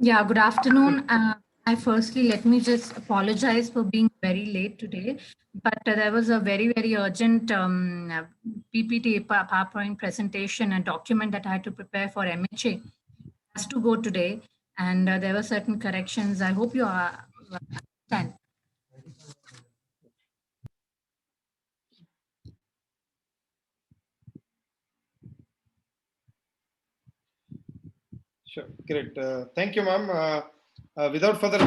Yeah, good afternoon. I firstly, let me just apologize for being very late today, but there was a very urgent PPT, PowerPoint presentation and document that I had to prepare for MHA. Has to go today, and there were certain corrections. I hope you are understand. Sure, great. Thank you, ma'am. Without further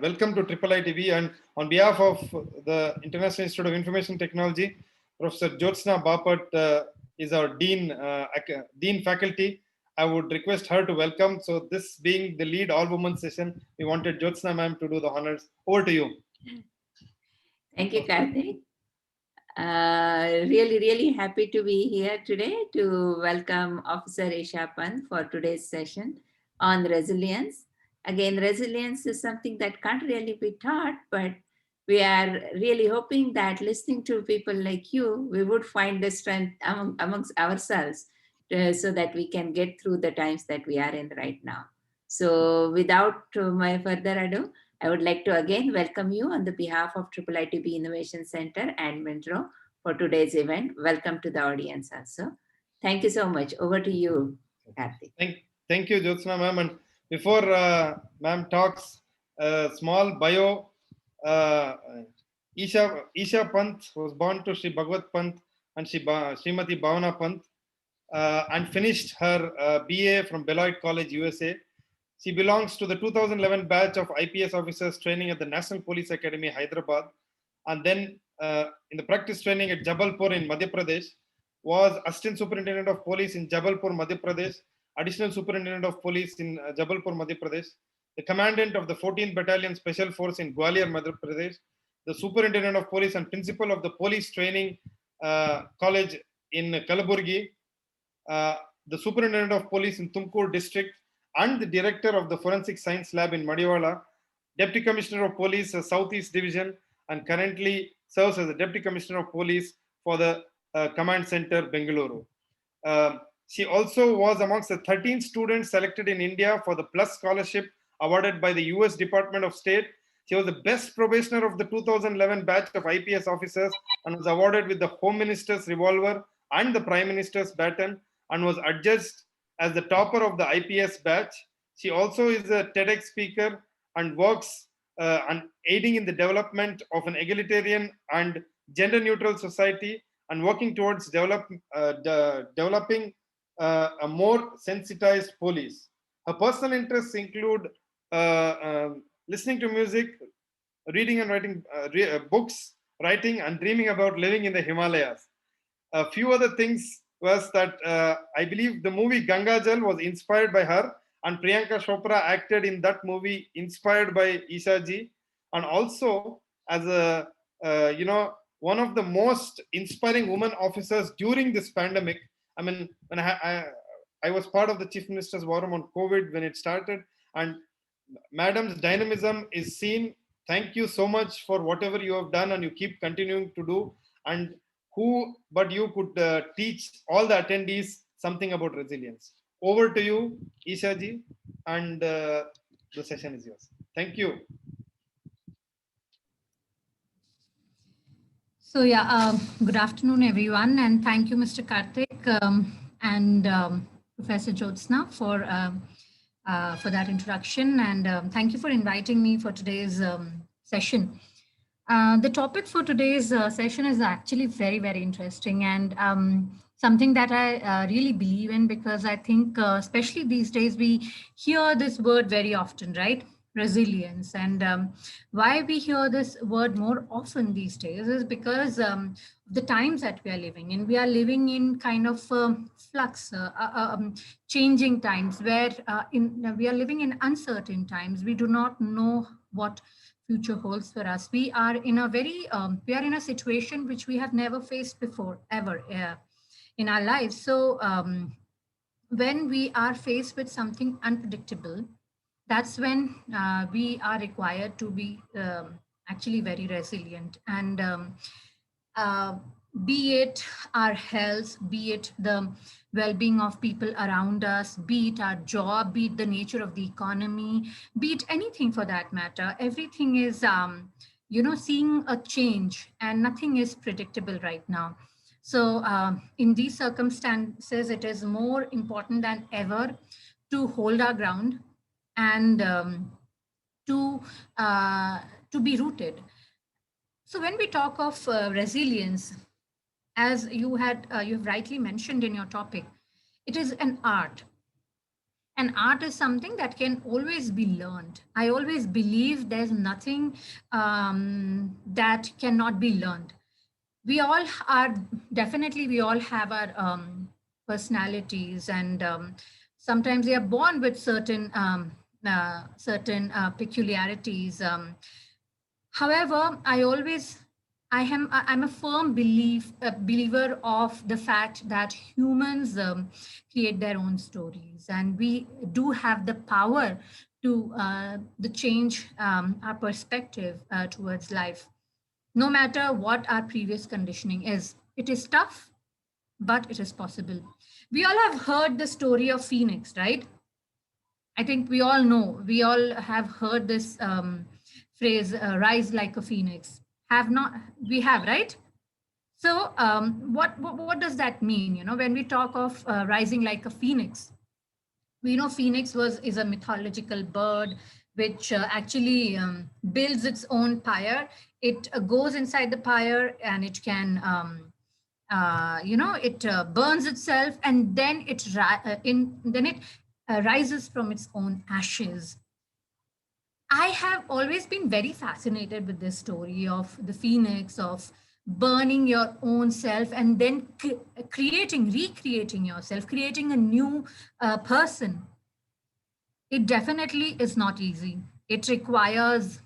welcome to Triple ITV, and on behalf of the International Institute of Information Technology, Professor Jyotsna Bapat is our Dean faculty. I would request her to welcome. So this being the lead all-women session, we wanted Jyotsna ma'am to do the honors. Over to you. Thank you, Karthik. Really happy to be here today to welcome Officer Isha Pant for today's session on resilience. Again, resilience is something that can't really be taught, but we are really hoping that listening to people like you, we would find the strength amongst ourselves so that we can get through the times that we are in right now. So without my further ado, I would like to again welcome you on the behalf of IIITB Innovation Center and Minro for today's event. Welcome to the audience also. Thank you so much. Over to you, Karthik. Thank you, Jyotsna ma'am. And before ma'am talks, small bio. Uh, Isha Pant was born to Sri Bhagwat Pant and Srimati Bhavana Pant and finished her BA from Beloit College, USA. She belongs to the 2011 batch of IPS officers training at the National Police Academy, Hyderabad, and then in the practice training at Jabalpur in Madhya Pradesh, was Assistant Superintendent of Police in Jabalpur, Madhya Pradesh, Additional Superintendent of Police in Jabalpur, Madhya Pradesh, the Commandant of the 14th Battalion Special Force in Gwalior, Madhya Pradesh, the Superintendent of Police and Principal of the Police Training College in Kalaburgi, the Superintendent of Police in Tumkur District, and the Director of the Forensic Science Lab in Madiwala, Deputy Commissioner of Police, Southeast Division, and currently serves as the Deputy Commissioner of Police for the Command Center, Bengaluru. She also was amongst the 13 students selected in India for the Plus Scholarship awarded by the US Department of State. She was the best probationer of the 2011 batch of IPS officers and was awarded with the Home Minister's Revolver and the Prime Minister's Baton, and was adjudged as the topper of the IPS batch. She also is a TEDx speaker and works on aiding in the development of an egalitarian and gender-neutral society and working towards developing a more sensitized police. Her personal interests include listening to music, reading and writing books, writing, and dreaming about living in the Himalayas. A few other things was that I believe the movie Ganga Jal was inspired by her, and Priyanka Chopra acted in that movie inspired by Isha ji, and also as a one of the most inspiring women officers during this pandemic. I mean, when I was part of the Chief Minister's War Room on COVID when it started, and Madam's dynamism is seen. Thank you so much for whatever you have done and you keep continuing to do. And who but you could teach all the attendees something about resilience. Over to you, Isha ji, and the session is yours. Thank you. So yeah, good afternoon, everyone, and thank you, Mr. Karthik and Professor Jyotsna for that introduction, and thank you for inviting me for today's session. The topic for today's session is actually very interesting and something that I really believe in, because I think especially these days we hear this word very often, right? Resilience. And why we hear this word more often these days is because the times that we are living in. We are living in kind of flux, changing times where we are living in uncertain times. We do not know what future holds for us. We are in a we are in a situation which we have never faced before, ever in our lives. So when we are faced with something unpredictable, that's when we are required to be actually very resilient. And be it our health, be it the well-being of people around us, be it our job, be it the nature of the economy, be it anything for that matter. Everything is, seeing a change, and nothing is predictable right now. So in these circumstances, it is more important than ever to hold our ground and to uh, to be rooted. So when we talk of resilience, as you've rightly mentioned in your topic, it is an art. And art is something that can always be learned. I always believe there's nothing that cannot be learned. We all are, definitely we all have our personalities, and sometimes we are born with certain peculiarities. However, I'm a firm believer of the fact that humans create their own stories, and we do have the power to the change our perspective towards life, no matter what our previous conditioning is. It is tough, but it is possible. We all have heard the story of Phoenix, right? I think we all know, we all have heard this phrase, rise like a phoenix. Have not, we have, right? So what does that mean? When we talk of rising like a phoenix, we know phoenix is a mythological bird which actually builds its own pyre. It goes inside the pyre, and it can it burns itself, and then it rises from its own ashes. I have always been very fascinated with this story of the phoenix, of burning your own self and then recreating yourself, creating a new person. It definitely is not easy. It requires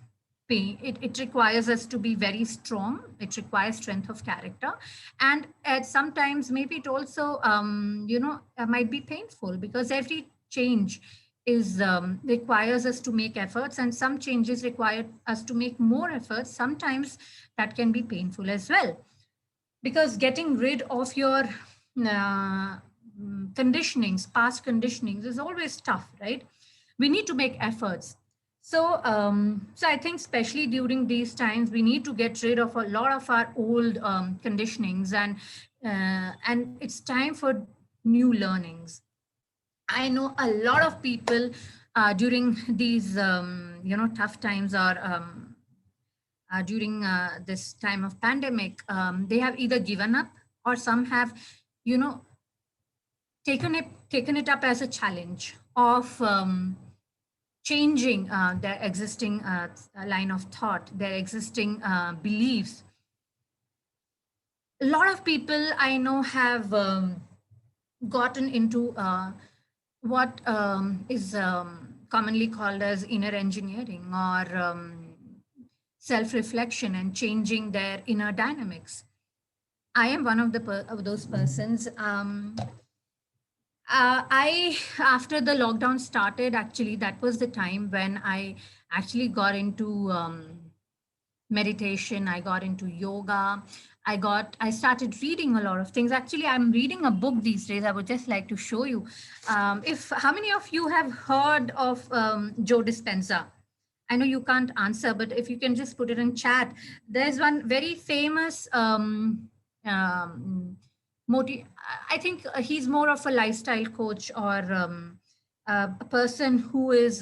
pain. It requires us to be very strong. It requires strength of character. And sometimes maybe it also, might be painful, because every change is requires us to make efforts, and some changes require us to make more efforts. Sometimes that can be painful as well, because getting rid of your conditionings, past conditionings, is always tough, right? We need to make efforts. So I think especially during these times, we need to get rid of a lot of our old conditionings, and it's time for new learnings. I know a lot of people during these tough times, or during this time of pandemic, they have either given up, or some have, you know, taken it up as a challenge of changing their existing line of thought, their existing beliefs. A lot of people I know have gotten into what is commonly called as inner engineering, or self-reflection, and changing their inner dynamics. I am one of those persons. After the lockdown started, actually, that was the time when I actually got into meditation. I got into yoga. I started reading a lot of things. Actually, I'm reading a book these days. I would just like to show you. How many of you have heard of Joe Dispenza? I know you can't answer, but if you can just put it in chat. There's one very famous I think he's more of a lifestyle coach, or a person who is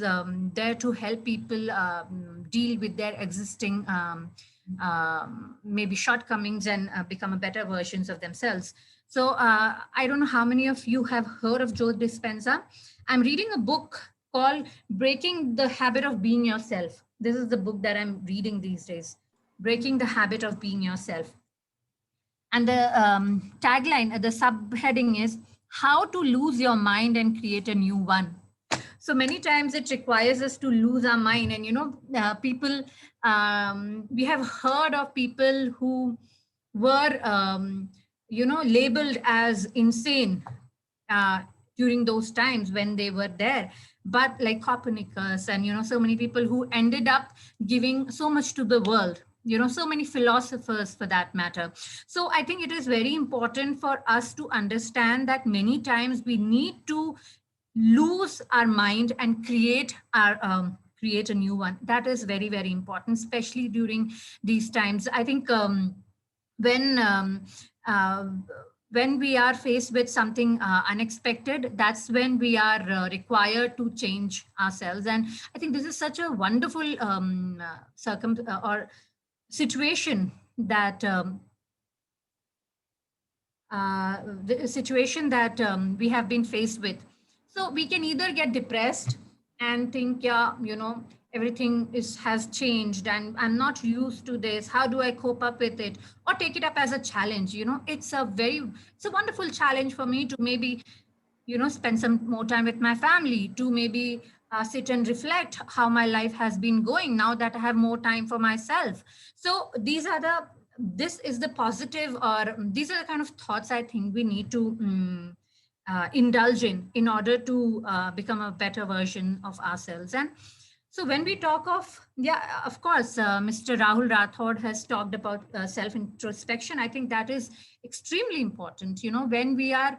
there to help people deal with their existing maybe shortcomings, and become a better versions of themselves. So I don't know how many of you have heard of Joe Dispenza. I'm reading a book called Breaking the Habit of Being Yourself. This is the book that I'm reading these days, Breaking the Habit of Being Yourself. And the tagline, the subheading is How to Lose Your Mind and Create a New One. So many times it requires us to lose our mind. And, people, we have heard of people who were, labeled as insane during those times when they were there. But like Copernicus, and, so many people who ended up giving so much to the world. so many philosophers for that matter. So I think it is very important for us to understand that many times we need to lose our mind and create a new one. That is very, very important, especially during these times. I think when uh, when we are faced with something unexpected, that's when we are required to change ourselves. And I think this is such a wonderful or situation that the situation that we have been faced with. So we can either get depressed and think, yeah, everything has changed and I'm not used to this. How do I cope up with it? Or take it up as a challenge. It's a wonderful challenge for me to maybe, spend some more time with my family, to maybe sit and reflect how my life has been going now that I have more time for myself. So this is the positive, or these are the kind of thoughts I think we need to indulge in order to become a better version of ourselves. And so when we talk of, yeah, of course, Mr. Rahul Rathod has talked about self introspection. I think that is extremely important. When we are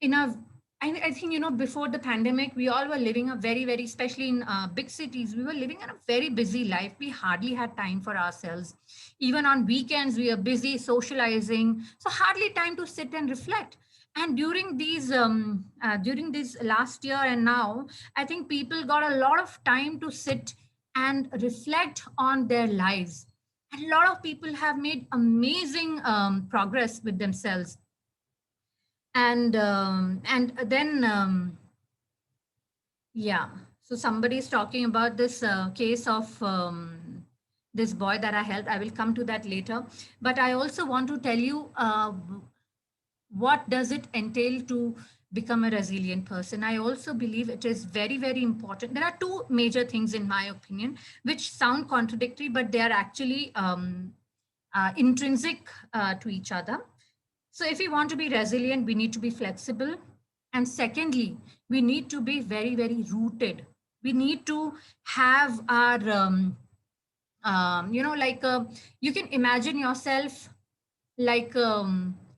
in a I think, before the pandemic, we all were living a very, very, especially in big cities, we were living in a very busy life. We hardly had time for ourselves. Even on weekends, we are busy socializing. So hardly time to sit and reflect. And during this last year and now, I think people got a lot of time to sit and reflect on their lives. And a lot of people have made amazing progress with themselves. And then yeah, so somebody is talking about this case of this boy that I helped. I will come to that later, but I also want to tell you what does it entail to become a resilient person. I also believe it is very, very important. There are two major things in my opinion which sound contradictory, but they are actually intrinsic to each other. So if we want to be resilient, we need to be flexible. And secondly, we need to be very, very rooted. We need to have our, you can imagine yourself like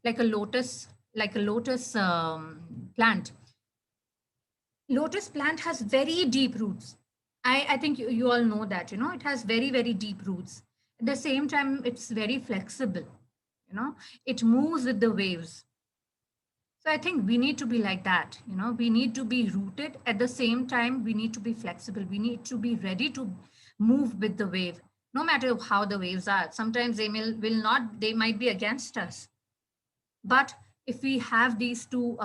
like a lotus, plant. Lotus plant has very deep roots. I think you all know that, it has very, very deep roots. At the same time, it's very flexible, it moves with the waves. So I think we need to be like that, we need to be rooted. At the same time, we need to be flexible. We need to be ready to move with the wave, no matter how the waves are. Sometimes they might be against us. But if we have these two,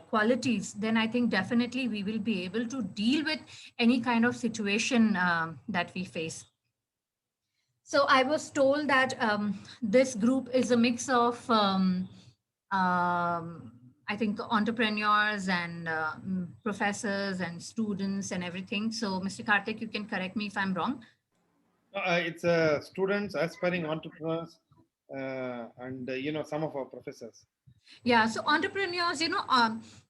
qualities, then I think definitely we will be able to deal with any kind of situation that we face. So I was told that this group is a mix of, I think, entrepreneurs and professors and students and everything. So, Mr. Karthik, you can correct me if I'm wrong. It's students, aspiring entrepreneurs, and some of our professors. Yeah, so entrepreneurs,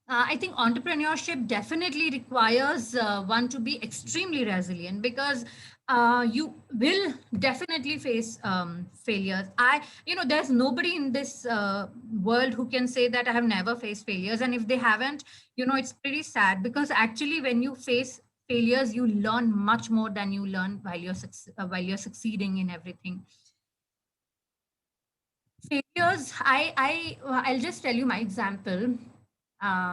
I think entrepreneurship definitely requires one to be extremely resilient, because you will definitely face failures. There's nobody in this world who can say that I have never faced failures. And if they haven't, it's pretty sad, because actually when you face failures, you learn much more than you learn while you're succeeding in everything. Failures, I'll just tell you my example. I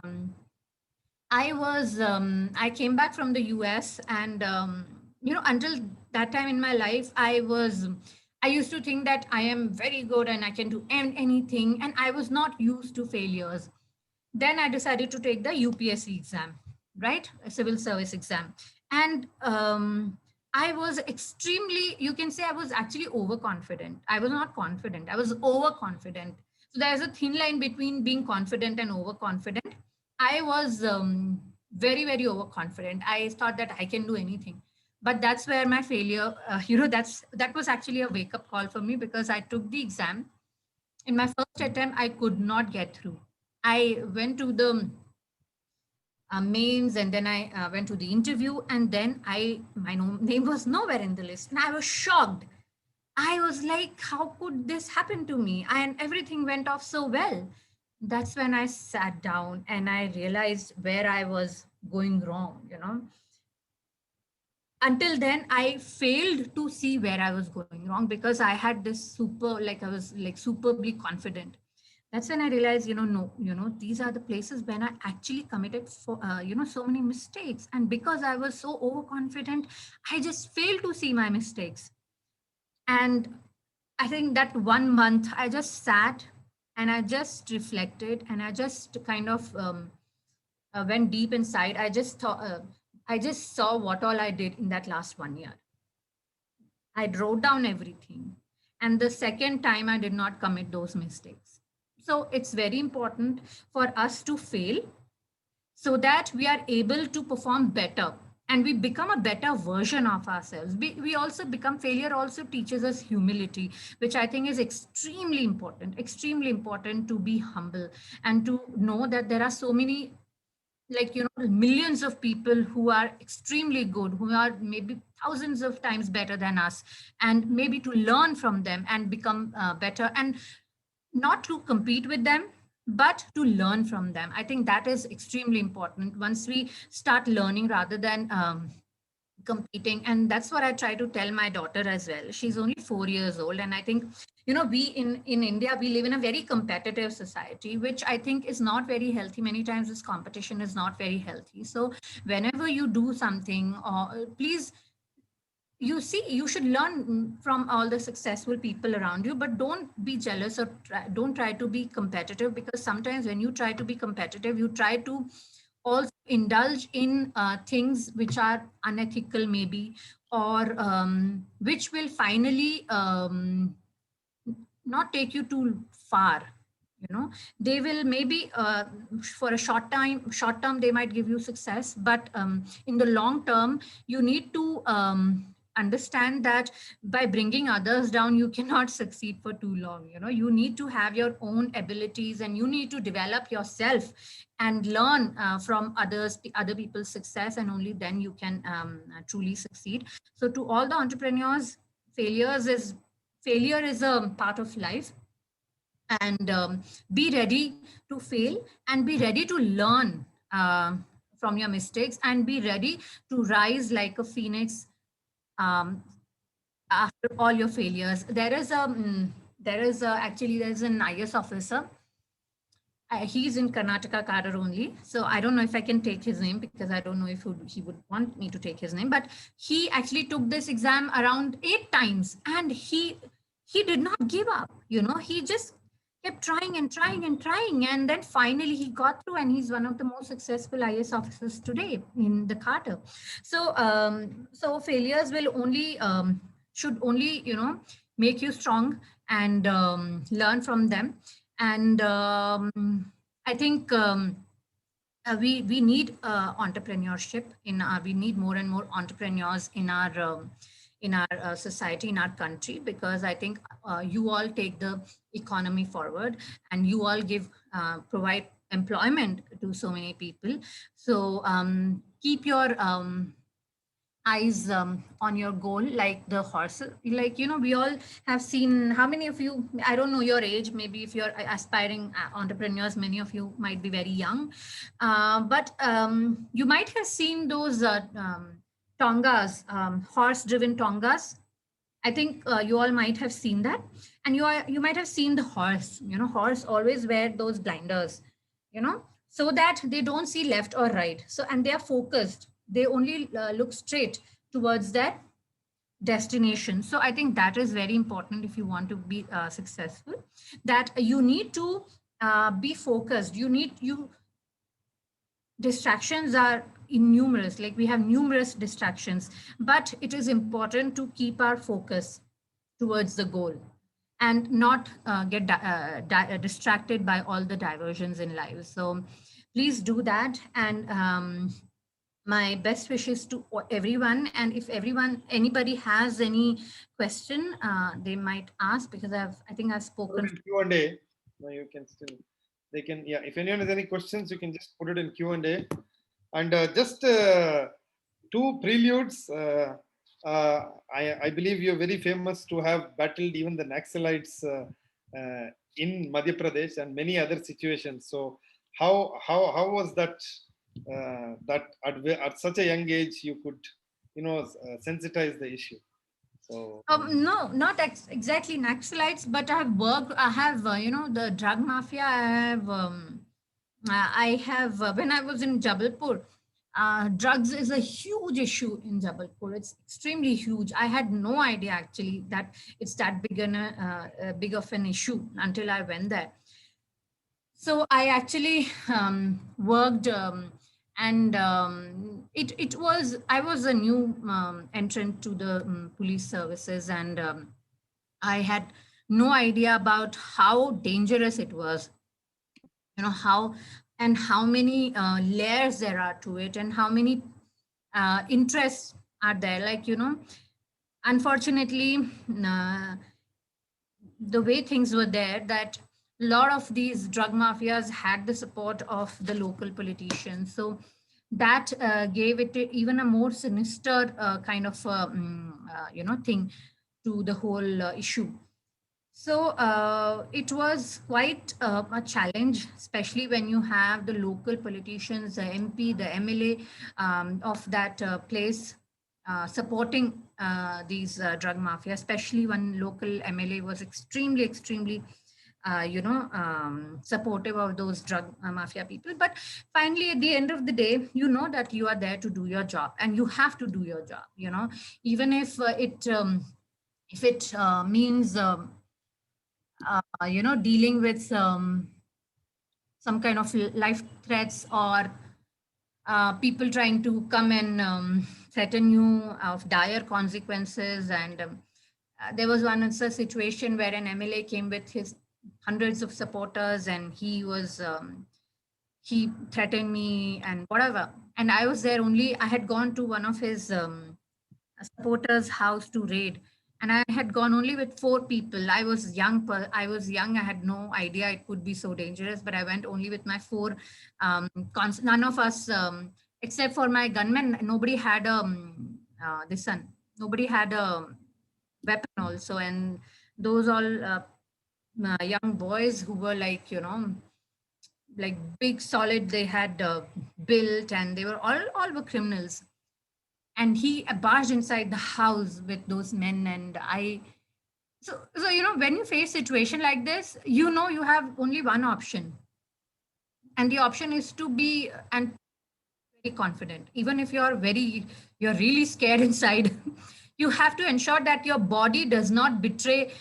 came back from the US, and until that time in my life, I used to think that I am very good and I can do anything, and I was not used to failures. Then I decided to take the UPSC exam, right, a civil service exam. And I was extremely, you can say I was actually overconfident. I was not confident, I was overconfident. So there's a thin line between being confident and overconfident. I was very, very overconfident. I thought that I can do anything. But that's where my failure, that was actually a wake up call for me, because I took the exam. In my first attempt, I could not get through. I went to the mains, and then I went to the interview, and then my name was nowhere in the list, and I was shocked. I was like, how could this happen to me? And everything went off so well. That's when I sat down and I realized where I was going wrong, you know. Until then, I failed to see where I was going wrong because I had this like I was like superbly confident. That's when I realized, no, these are the places when I actually committed for, so many mistakes. And because I was so overconfident, I just failed to see my mistakes. And I think that 1 month I just sat and I just reflected and I just kind of went deep inside. I just thought, I just saw what all I did in that last 1 year. I wrote down everything. And the second time I did not commit those mistakes. So it's very important for us to fail so that we are able to perform better and we become a better version of ourselves. We also become, failure also teaches us humility, which I think is extremely important to be humble and to know that there are so many, like, millions of people who are extremely good, who are maybe thousands of times better than us, and maybe to learn from them and become better, and not to compete with them, but to learn from them. I think that is extremely important once we start learning rather than competing. And that's what I try to tell my daughter as well. She's only 4 years old, and I think, we in India, we live in a very competitive society, which I think is not very healthy. Many times this competition is not very healthy. So whenever you do something, or please, you should learn from all the successful people around you, but don't be jealous or don't try to be competitive, because sometimes when you try to be competitive, you try to also indulge in things which are unethical maybe, or which will finally not take you too far. They will maybe for a short term they might give you success, but in the long term you need to understand that by bringing others down you cannot succeed for too long. You need to have your own abilities and you need to develop yourself and learn from other people's success, and only then you can truly succeed. So to all the entrepreneurs, failure is a part of life, and be ready to fail and be ready to learn from your mistakes and be ready to rise like a phoenix um, after all your failures. There's an IS officer. He's in Karnataka cadre only. So I don't know if I can take his name because I don't know if he would want me to take his name. But he actually took this exam around 8 times and he did not give up. He just kept trying and trying and trying. And then finally he got through, and he's one of the most successful IS officers today in the cadre. So failures will only, should only, make you strong and learn from them. And I think we need entrepreneurship we need more and more entrepreneurs in our society, in our country, because I think you all take the economy forward and you all provide employment to so many people. So keep your eyes on your goal, like the horse. Like, we all have seen, how many of you, I don't know your age, maybe if you're aspiring entrepreneurs, many of you might be very young, but you might have seen those tongas, horse driven tongas. I think you all might have seen that, and you might have seen the horse. Horse always wear those blinders, so that they don't see left or right. So, and they are focused. They only look straight towards their destination. So I think that is very important if you want to be successful. That you need to be focused. Distractions are innumerous, like we have numerous distractions, but it is important to keep our focus towards the goal and not get distracted by all the diversions in life. So please do that. And my best wishes to everyone. And if anybody has any question, they might ask, because I think I've spoken. Q&A. No, you can still, they can, yeah, if anyone has any questions, you can just put it in Q&A. And just two preludes. I believe you're very famous to have battled even the Naxalites in Madhya Pradesh and many other situations. So how was that that at such a young age you could sensitize the issue? So No, not exactly Naxalites, but I have worked. I have, the drug mafia. I have when I was in Jabalpur. Drugs is a huge issue in Jabalpur. It's extremely huge. I had no idea actually that it's that big of an issue until I went there. So I actually worked, and it was I was a new entrant to the police services, and I had no idea about how dangerous it was. How many layers there are to it, and how many interests are there. Unfortunately, uh, the way things were there, that a lot of these drug mafias had the support of the local politicians. So that gave it even a more sinister kind of thing to the whole issue. So it was quite a challenge, especially when you have the local politicians, the MP, the MLA of that place supporting these drug mafia, especially when local MLA was extremely supportive of those drug mafia people. But finally, at the end of the day, you know that you are there to do your job, and you have to do your job. Even if it means dealing with some kind of life threats, or people trying to come and threaten you of dire consequences. And there was one other situation where an MLA came with his hundreds of supporters, and he threatened me and whatever. And I was there only. I had gone to one of his supporters' house to raid, and I had gone only with 4 people. I was young. I had no idea it could be so dangerous. But I went only with my 4. None of us, except for my gunman, nobody had this one. Nobody had a weapon also, and those all young boys who were like big solid. They had built, and they were all were criminals. And he barged inside the house with those men, and when you face situation like this, you have only one option, and the option is to be and very confident. Even if you're really scared inside, you have to ensure that your body does not betray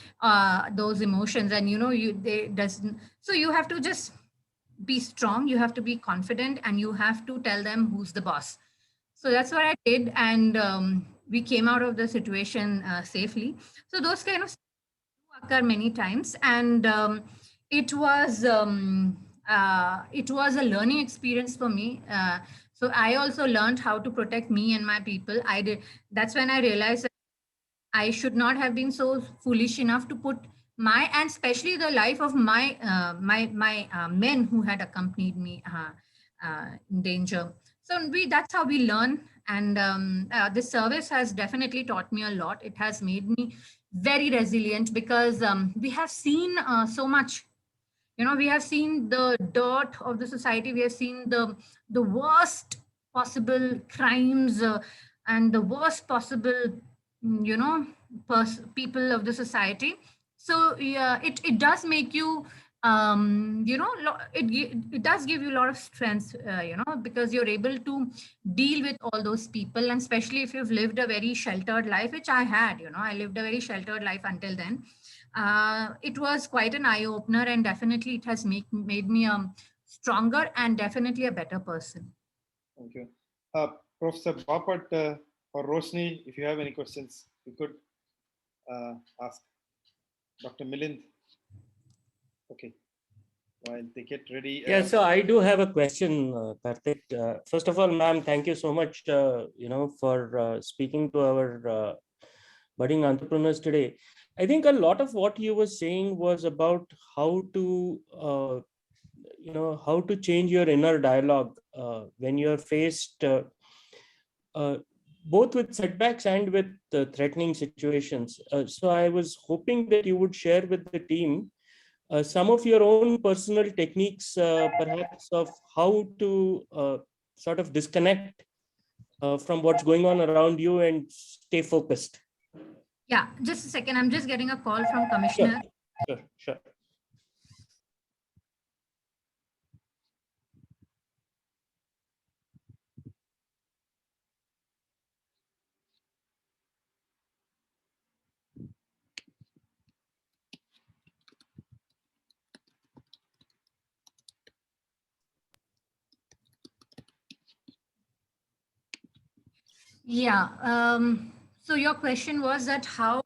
those emotions, and they doesn't. So you have to just be strong, you have to be confident, and you have to tell them who's the boss. So that's what I did, and we came out of the situation safely. So those kind of occur many times, and it was a learning experience for me. So I also learned how to protect me and my people. I did. That's when I realized that I should not have been so foolish enough to put my, and especially the life of my men who had accompanied me in danger. So that's how we learn. And this service has definitely taught me a lot. It has made me very resilient, because we have seen so much. We have seen the dirt of the society. We have seen the worst possible crimes, and the worst possible people of the society. So yeah, it does make you it does give you a lot of strength, because you're able to deal with all those people. And especially if you've lived a very sheltered life, which I had. I lived a very sheltered life until then. It was quite an eye opener, and definitely it has made me stronger and definitely a better person. Thank you. Professor Bapat or Roshni, if you have any questions, you could ask Dr. Milind. Okay, while they get ready. Yeah, so I do have a question, Karthik. First of all, ma'am, thank you so much, for speaking to our budding entrepreneurs today. I think a lot of what you were saying was about how to how to change your inner dialogue when you're faced both with setbacks and with threatening situations. So I was hoping that you would share with the team some of your own personal techniques, perhaps, of how to sort of disconnect from what's going on around you and stay focused. Yeah, just a second. I'm just getting a call from Commissioner. Sure. Yeah. So your question was that how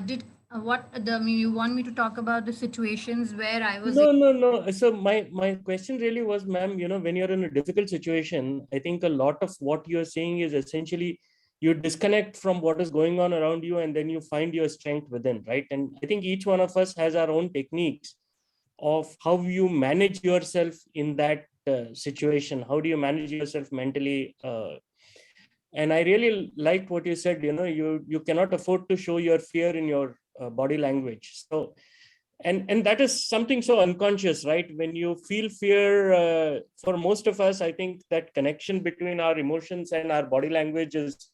you want me to talk about the situations where I was. No. So my question really was, ma'am, when you're in a difficult situation, I think a lot of what you're saying is essentially you disconnect from what is going on around you, and then you find your strength within, right? And I think each one of us has our own techniques of how you manage yourself in that situation. How do you manage yourself mentally? And I really liked what you said. You cannot afford to show your fear in your body language. So and that is something so unconscious, right? When you feel fear, for most of us, I think that connection between our emotions and our body language is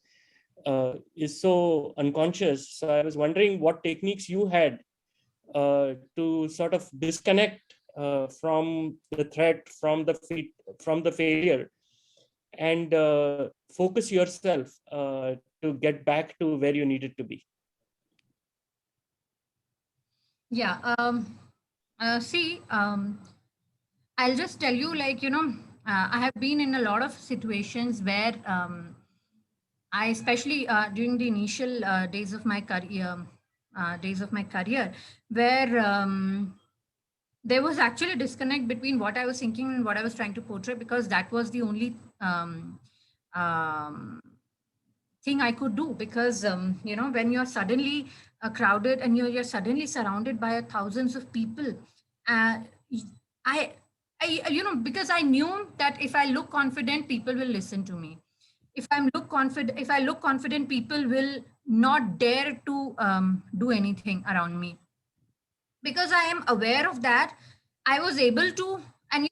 so unconscious. So I was wondering what techniques you had to sort of disconnect from the threat, from the failure, and focus yourself to get back to where you needed to be. Yeah. I'll just tell you, I have been in a lot of situations where I, especially during the initial days of my career, where there was actually a disconnect between what I was thinking and what I was trying to portray, because that was the only thing I could do. Because when you're suddenly crowded and you're suddenly surrounded by thousands of people, uh, I, because I knew that if I look confident, people will listen to me. If I look confident, people will not dare to do anything around me. Because I am aware of that, I was able to, and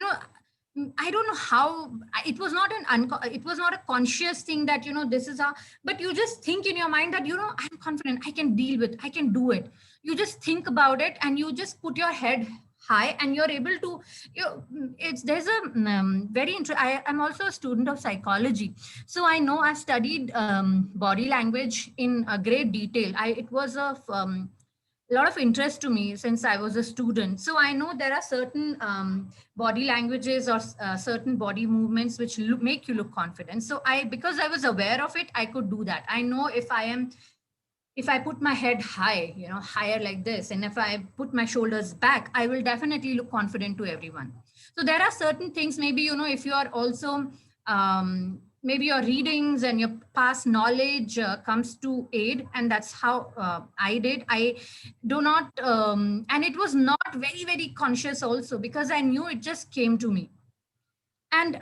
I don't know how. It was not it was not a conscious thing that this is how, but you just think in your mind that I'm confident, I can deal with, I can do it. You just think about it and you just put your head high and you're able to. It's there's a I am also a student of psychology, so I know I've studied body language in a great detail. It was of a lot of interest to me since I was a student. So I know there are certain body languages or certain body movements which make you look confident. So because I was aware of it, I could do that. I know if I put my head high, higher like this, and if I put my shoulders back, I will definitely look confident to everyone. So there are certain things, maybe, if you are also, maybe your readings and your past knowledge comes to aid. And that's how I did. I do not, and it was not very, very conscious also, because I knew it just came to me. And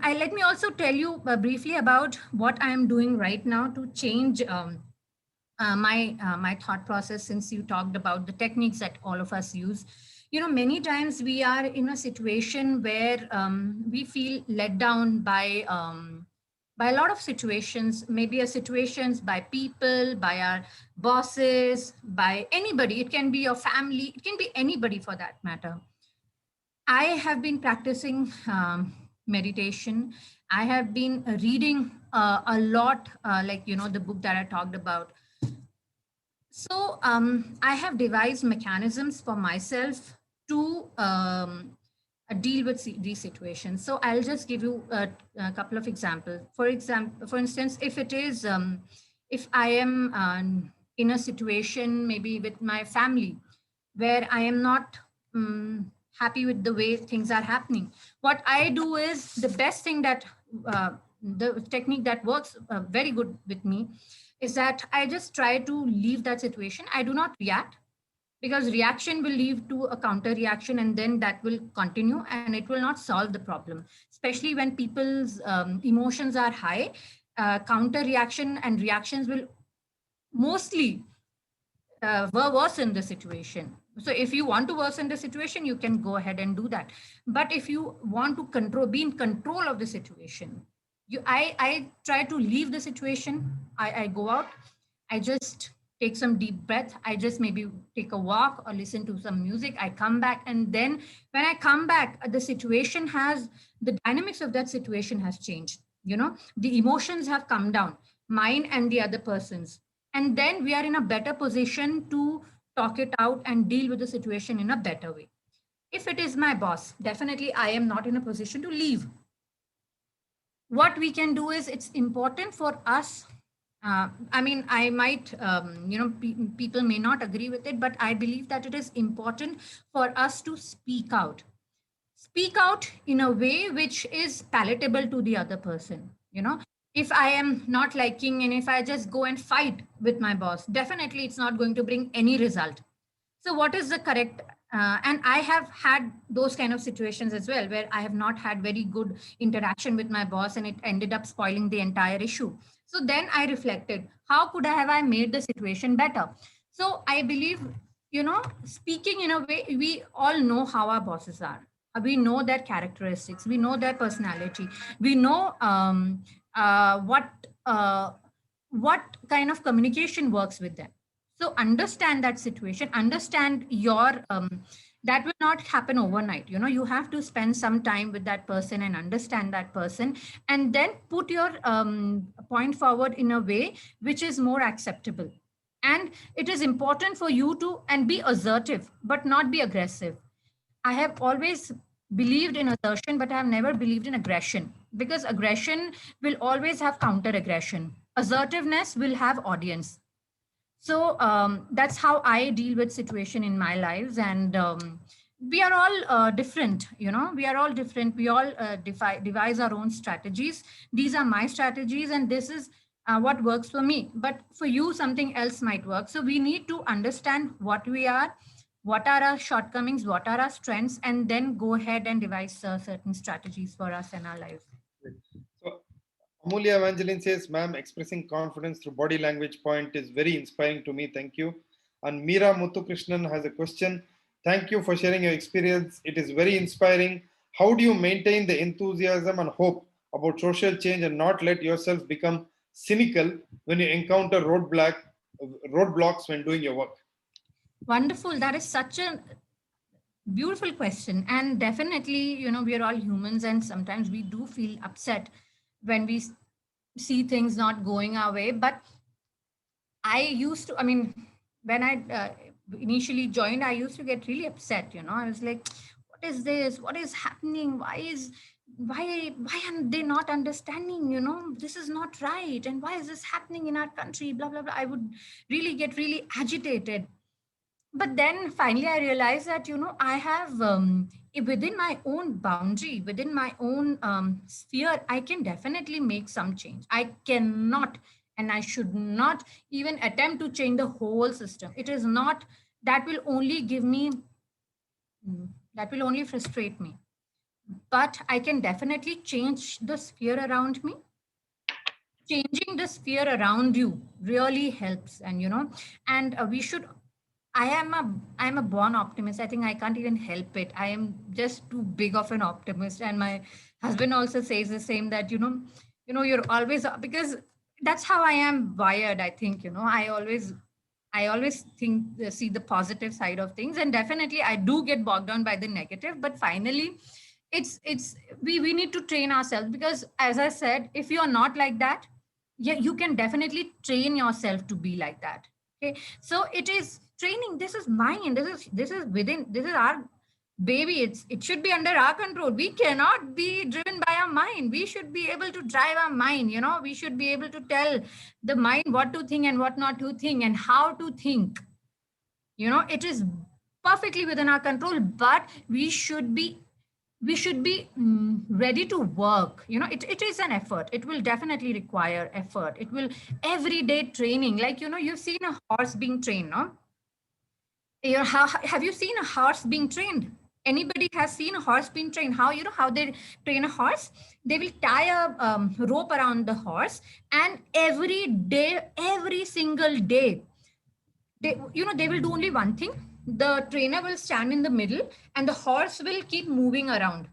let me also tell you briefly about what I am doing right now to change my thought process, since you talked about the techniques that all of us use. Many times we are in a situation where we feel let down by a lot of situations, maybe a situations by people, by our bosses, by anybody. It can be your family, it can be anybody for that matter. I have been practicing meditation. I have been reading a lot, the book that I talked about. So I have devised mechanisms for myself to deal with these situations. So I'll just give you a couple of examples. For instance, if I am in a situation maybe with my family where I am not happy with the way things are happening, what I do is the best thing that the technique that works very good with me is that I just try to leave that situation. I do not react. because reaction will lead to a counter reaction, and then that will continue and it will not solve the problem, especially when people's emotions are high. Counter reaction and reactions will mostly worsen the situation. So if you want to worsen the situation, you can go ahead and do that. But if you want to be in control of the situation, I try to leave the situation. I go out, I just take some deep breath. I just maybe take a walk or listen to some music. I come back, and then when I come back, the dynamics of that situation has changed. The emotions have come down, mine and the other person's, and then we are in a better position to talk it out and deal with the situation in a better way. If it is my boss, definitely I am not in a position to leave. What we can do is, it's important for us, I mean, I might, people may not agree with it, but I believe that it is important for us to speak out. Speak out in a way which is palatable to the other person. If I am not liking, and if I just go and fight with my boss, definitely it's not going to bring any result. So what is the correct, and I have had those kind of situations as well, where I have not had very good interaction with my boss and it ended up spoiling the entire issue. So then I reflected, how could I made the situation better? So I believe, speaking in a way, we all know how our bosses are. We know their characteristics, we know their personality, we know what kind of communication works with them. So understand that situation, understand your that will not happen overnight. You have to spend some time with that person and understand that person, and then put your point forward in a way which is more acceptable. And it is important for you to and be assertive but not be aggressive. I have always believed in assertion, but I have never believed in aggression, because aggression will always have counter aggression. Assertiveness will have audience. So that's how I deal with situation in my lives. And we are all different. We are all different. We all devise our own strategies. These are my strategies, and this is what works for me. But for you, something else might work. So we need to understand what we are, what are our shortcomings, what are our strengths, and then go ahead and devise certain strategies for us in our life. So Amulya Evangeline says, ma'am, expressing confidence through body language point is very inspiring to me. Thank you. And Meera Muthukrishnan has a question. Thank you for sharing your experience. It is very inspiring. How do you maintain the enthusiasm and hope about social change and not let yourself become cynical when you encounter roadblocks when doing your work? Wonderful. That is such a beautiful question. And definitely, we are all humans, and sometimes we do feel upset when we see things not going our way. But when I initially joined, I used to get really upset. I was like, what is this? What is happening? Why are they not understanding? This is not right. And why is this happening in our country? Blah, blah, blah. I would really get really agitated. But then finally I realized that, I have within my own boundary, within my own sphere, I can definitely make some change. I cannot, and I should not even attempt to change the whole system. It is not, that will only frustrate me. But I can definitely change the sphere around me. Changing the sphere around you really helps. And, and we should, I'm a born optimist. I think I can't even help it. I am just too big of an optimist. And my husband also says the same, that, you're always, because that's how I am wired. I think, I always think, see the positive side of things. And definitely I do get bogged down by the negative, but finally we need to train ourselves, because as I said, if you're not like that, yeah, you can definitely train yourself to be like that. Okay. So it is training. This is mine. This is our baby. It should be under our control. We cannot be driven by our mind. We should be able to drive our mind. We should be able to tell the mind what to think and what not to think and how to think. It is perfectly within our control, but we should be ready to work. It is an effort. It will definitely require effort. It will everyday training. Like, you've seen a horse being trained, no? How have you seen a horse being trained? Anybody has seen a horse being trained? How they train a horse? They will tie a rope around the horse, and every day, every single day, they will do only one thing. The trainer will stand in the middle, and the horse will keep moving around.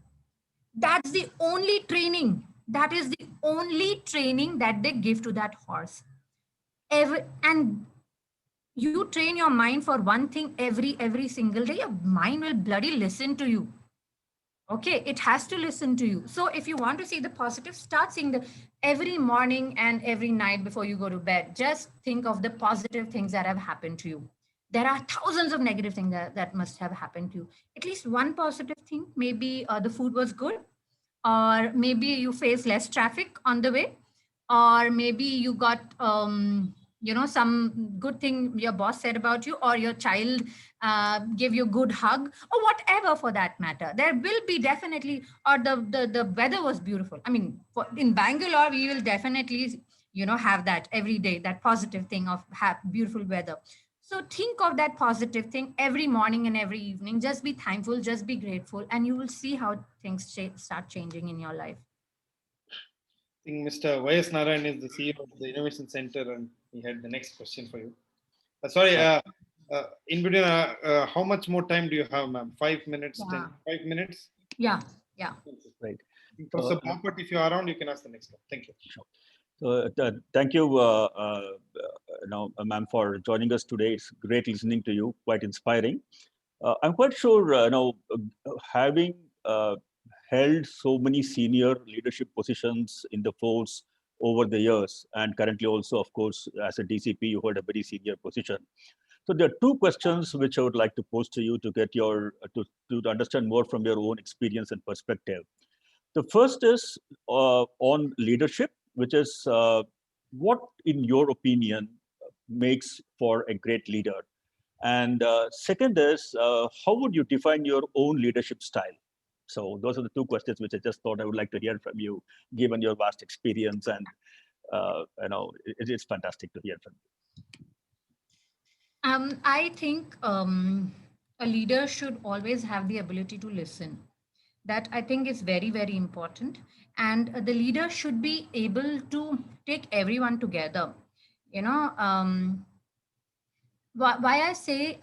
That's the only training. That is the only training that they give to that horse. And you train your mind for one thing every single day, your mind will bloody listen to you. Okay, it has to listen to you. So if you want to see the positive, start seeing the every morning and every night before you go to bed. Just think of the positive things that have happened to you. There are thousands of negative things that must have happened to you. At least one positive thing, maybe the food was good, or maybe you face less traffic on the way, or maybe you got some good thing your boss said about you, or your child gave you a good hug, or whatever for that matter. There will be definitely, or the weather was beautiful. I mean, in Bangalore we will definitely have that every day, that positive thing of have beautiful weather. So think of that positive thing every morning and every evening. Just be thankful, just be grateful, and you will see how things start changing in your life. I think Mr. Y.S. Narayan is the CEO of the Innovation Center, and he had the next question for you. Sorry, in between, how much more time do you have, ma'am? 5 minutes, Yeah. 5 minutes? Yeah. Right. Professor Bapat, if you are around, you can ask the next one. Thank you. Sure. So thank you, ma'am, for joining us today. It's great listening to you, quite inspiring. I'm quite sure, having held so many senior leadership positions in the force over the years, and currently also, of course, as a DCP, you hold a very senior position. So there are two questions which I would like to pose to you to get your to understand more from your own experience and perspective. The first is on leadership, which is what, in your opinion, makes for a great leader? And second is, how would you define your own leadership style? So those are the two questions which I just thought I would like to hear from you, given your vast experience. And, it's fantastic to hear from you. I think a leader should always have the ability to listen. That I think is very, very important. And the leader should be able to take everyone together. Why I say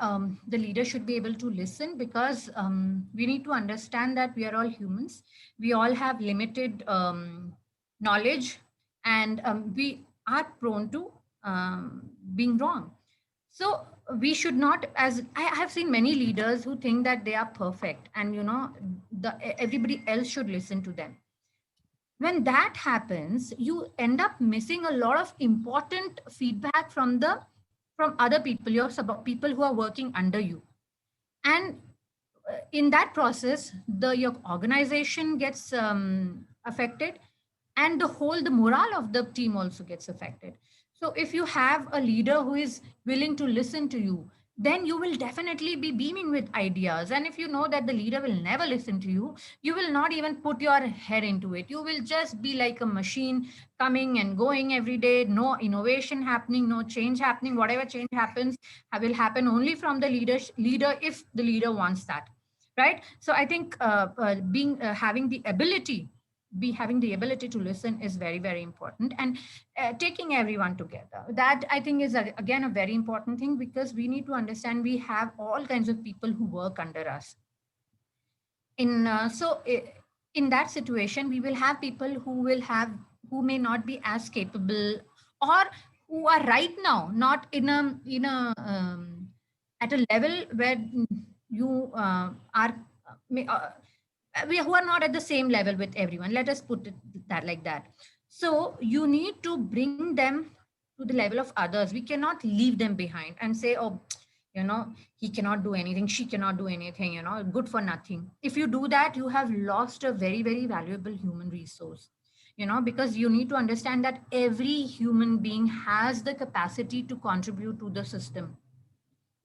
the leader should be able to listen, because we need to understand that we are all humans. We all have limited knowledge, and we are prone to being wrong. So we should not, as I have seen many leaders who think that they are perfect, and everybody else should listen to them. When that happens, you end up missing a lot of important feedback from other people, people who are working under you. And in that process, your organization gets affected, and the morale of the team also gets affected. So if you have a leader who is willing to listen to you, then you will definitely be beaming with ideas. And if you know that the leader will never listen to you, you will not even put your head into it. You will just be like a machine, coming and going every day, no innovation happening, no change happening. Whatever change happens will happen only from the leader if the leader wants that, right? So I think having the ability to listen is very, very important. And taking everyone together, that I think is again a very important thing, because we need to understand we have all kinds of people who work under us. In that situation, we will have people who may not be as capable, or who are right now not in a at a level where you who are not at the same level with everyone. Let us put it that like that. So you need to bring them to the level of others. We cannot leave them behind and say, oh, he cannot do anything, she cannot do anything, good for nothing. If you do that, you have lost a very, very valuable human resource, because you need to understand that every human being has the capacity to contribute to the system.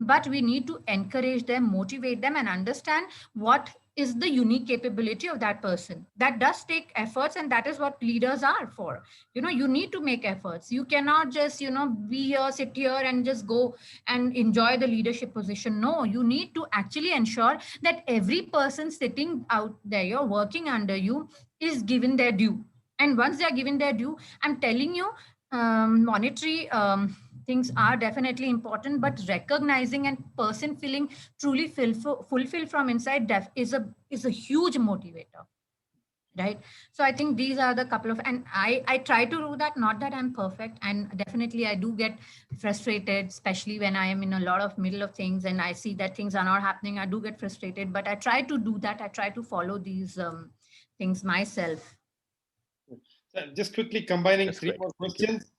But we need to encourage them, motivate them, and understand what is the unique capability of that person. That does take efforts, and that is what leaders are for. You need to make efforts. You cannot just be here, sit here and just go and enjoy the leadership position. No, you need to actually ensure that every person sitting out there, you're working under you, is given their due. And once they are given their due, I'm telling you, monetary things are definitely important, but recognizing and person feeling truly fulfilled from inside is a huge motivator, right? So I think these are the couple of, and I try to do that. Not that I'm perfect, and definitely I do get frustrated, especially when I am in a lot of middle of things and I see that things are not happening. I do get frustrated, but I try to do that. I try to follow these things myself. Just quickly combining That's three great. more Thank you. questions.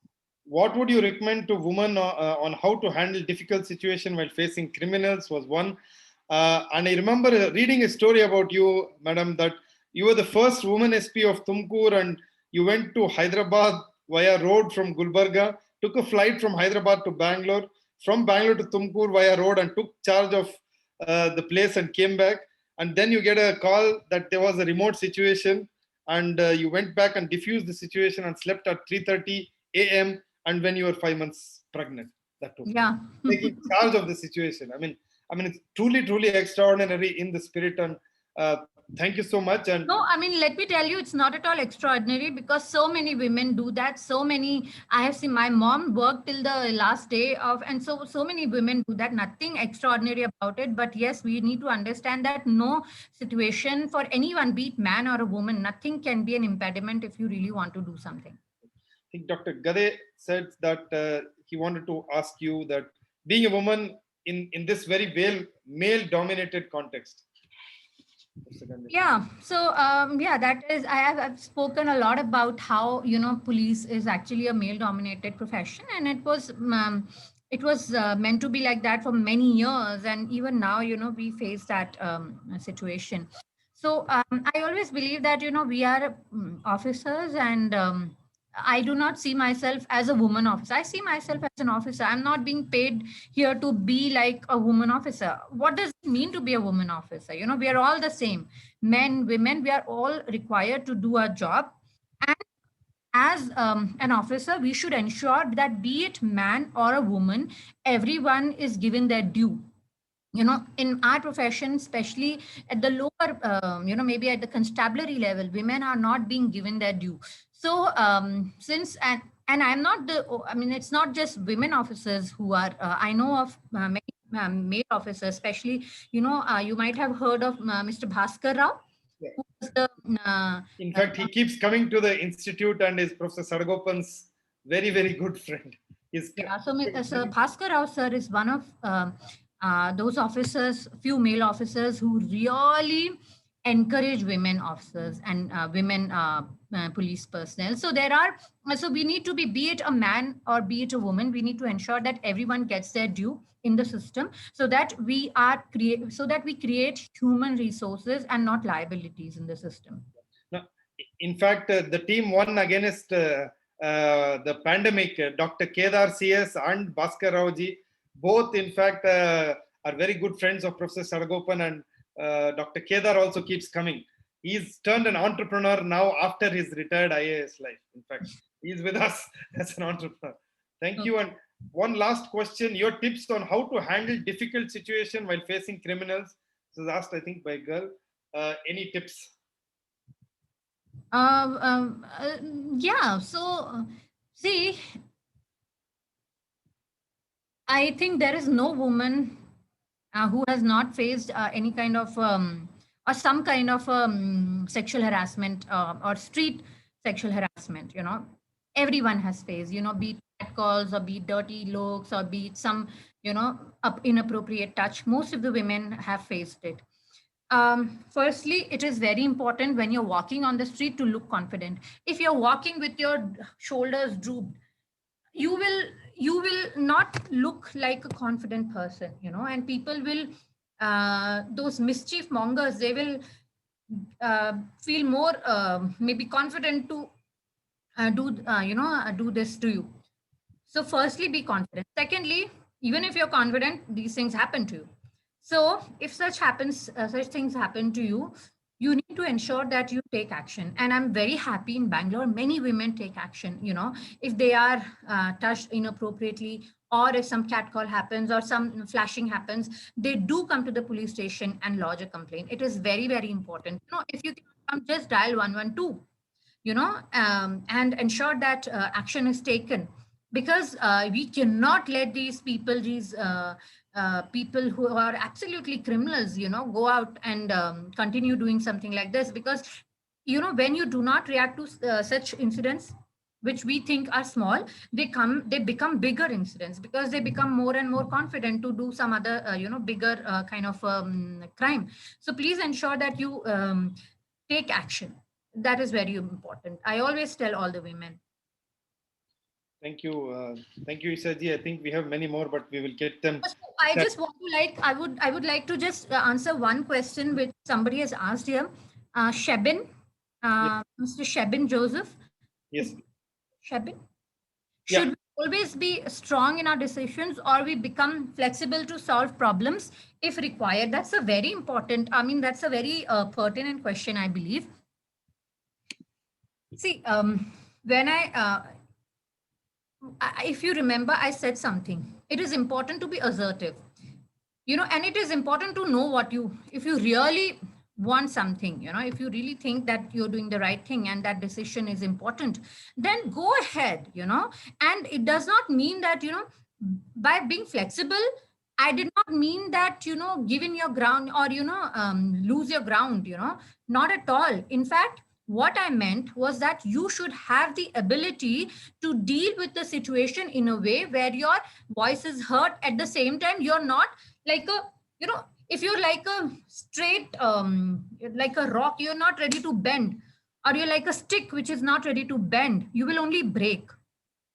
What would you recommend to women on how to handle difficult situation while facing criminals was one. And I remember reading a story about you, madam, that you were the first woman SP of Tumkur and you went to Hyderabad via road from Gulbarga, took a flight from Hyderabad to Bangalore, from Bangalore to Tumkur via road and took charge of the place and came back. And then you get a call that there was a remote situation and you went back and diffused the situation and slept at 3:30 a.m. and when you were 5 months pregnant. That too. Yeah. Taking charge of the situation. I mean, it's truly extraordinary in the spirit. And thank you so much. And No, I mean, let me tell you, it's not at all extraordinary, because so many women do that. So many, I have seen my mom work till the last day of, and so many women do that. Nothing extraordinary about it. But yes, we need to understand that no situation for anyone, be it man or a woman, nothing can be an impediment if you really want to do something. I think Dr. Gade said that he wanted to ask you that being a woman in this very male-dominated context. Yeah. So yeah, that is, I've spoken a lot about how police is actually a male-dominated profession, and it was meant to be like that for many years, and even now we face that situation. So I always believe that we are officers, and I do not see myself as a woman officer. I see myself as an officer. I'm not being paid here to be like a woman officer. What does it mean to be a woman officer? We are all the same. Men, women, we are all required to do our job. And as an officer, we should ensure that, be it man or a woman, everyone is given their due. In our profession, especially at the lower, maybe at the constabulary level, women are not being given their due. So since, and I'm not I mean, it's not just women officers who are, I know of many male officers, especially, you might have heard of Mr. Bhaskar Rao. Yeah. Who was the, in fact, he keeps coming to the institute and is Professor Sargopan's very good friend. Yeah, so Bhaskar Rao sir is one of those officers, few male officers who really encourage women officers and women police personnel. So so we need to be it a man or be it a woman, we need to ensure that everyone gets their due in the system, so that we create human resources and not liabilities in the system. Now, in fact, the team won against the pandemic. Dr. Kedar CS and Bhaskar Rao ji, both in fact are very good friends of Professor Sargopan, and Dr. Kedar also keeps coming. He's turned an entrepreneur now after his retired IAS life. In fact, he's with us as an entrepreneur. Thank you. And one last question, your tips on how to handle difficult situation while facing criminals. This is asked, I think, by a girl. Any tips? Yeah, so see, I think there is no woman who has not faced any kind of or some kind of sexual harassment or street sexual harassment. Everyone has faced, be it cat calls or be it dirty looks or be it some inappropriate touch. Most of the women have faced it. Firstly, it is very important when you're walking on the street to look confident. If you're walking with your shoulders drooped, you will not look like a confident person, and people will, those mischief mongers, they will feel more maybe confident to do this to you. So firstly, be confident. Secondly, even if you're confident, these things happen to you. So if such things happen to you, you need to ensure that you take action. And I'm very happy in Bangalore, many women take action, if they are touched inappropriately, or if some catcall happens or some flashing happens, they do come to the police station and lodge a complaint. It is very, very important. If you can just dial 112, and ensure that action is taken, because we cannot let these people who are absolutely criminals, go out and continue doing something like this. Because, when you do not react to such incidents, which we think are small, they become bigger incidents, because they become more and more confident to do some other, bigger kind of crime. So please ensure that you take action. That is very important. I always tell all the women. Thank you. Thank you, Ishaji. I think we have many more, but we will get them. I just want to I would like to just answer one question which somebody has asked here. Shebin, Mr. Shebin Joseph. Yes. Shebin. Yeah. Should we always be strong in our decisions, or we become flexible to solve problems if required? That's a very important, that's a very pertinent question, I believe. See, when if you remember, I said something. It is important to be assertive, and it is important to know if you really want something, if you really think that you're doing the right thing and that decision is important, then go ahead, and it does not mean that, by being flexible, I did not mean that, give in your ground, or, lose your ground, not at all. In fact, what I meant was that you should have the ability to deal with the situation in a way where your voice is heard. At the same time, you're not like a, if you're like a straight, like a rock, you're not ready to bend, or you're like a stick which is not ready to bend, you will only break.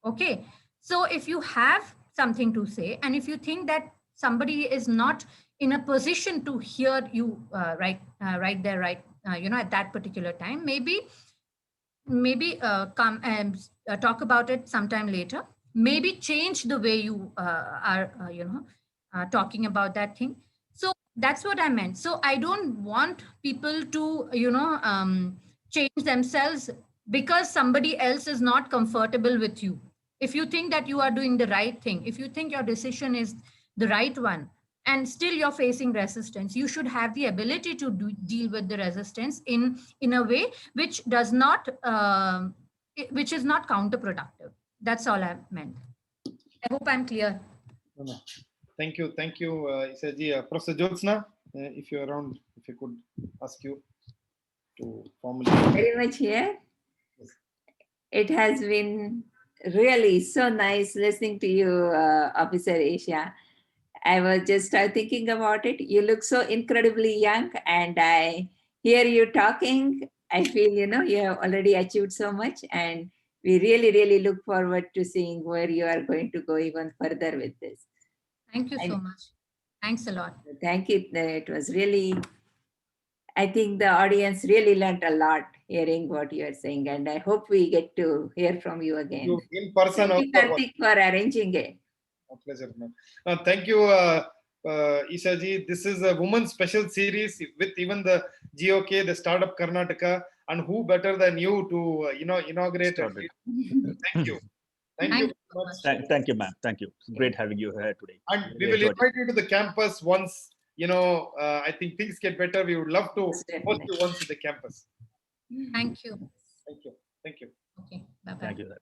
Okay. So if you have something to say, and if you think that somebody is not in a position to hear you right there, at that particular time, maybe come and talk about it sometime later. Maybe change the way you are, talking about that thing. So that's what I meant. So I don't want people to, change themselves because somebody else is not comfortable with you. If you think that you are doing the right thing, if you think your decision is the right one, and still you're facing resistance, you should have the ability to deal with the resistance in a way which does not which is not counterproductive. That's all I meant. I hope I'm clear. No. Thank you, Ishaji. Professor Jyotsna, if you're around, if I could ask you to formally. Very much here. Yes. It has been really so nice listening to you, Officer Asia. I was just thinking about it. You look so incredibly young, and I hear you talking. I feel, you have already achieved so much, and we really, really look forward to seeing where you are going to go even further with this. Thank you so much. Thanks a lot. Thank you. It was really, I think the audience really learned a lot hearing what you are saying, and I hope we get to hear from you again. In person. Thank you, Karthik, for arranging it. A pleasure, ma'am. Thank you, Ishaji. This is a women's special series with even the GOK, the Startup Karnataka, and who better than you to inaugurate it. Thank you. Thank you very much. Thank you, ma'am. Thank you. It's great having you here today. And we will invite you to the campus once, I think things get better. We would love to host you once at the campus. Thank you. Thank you. Thank you. Okay. Bye-bye. Thank you.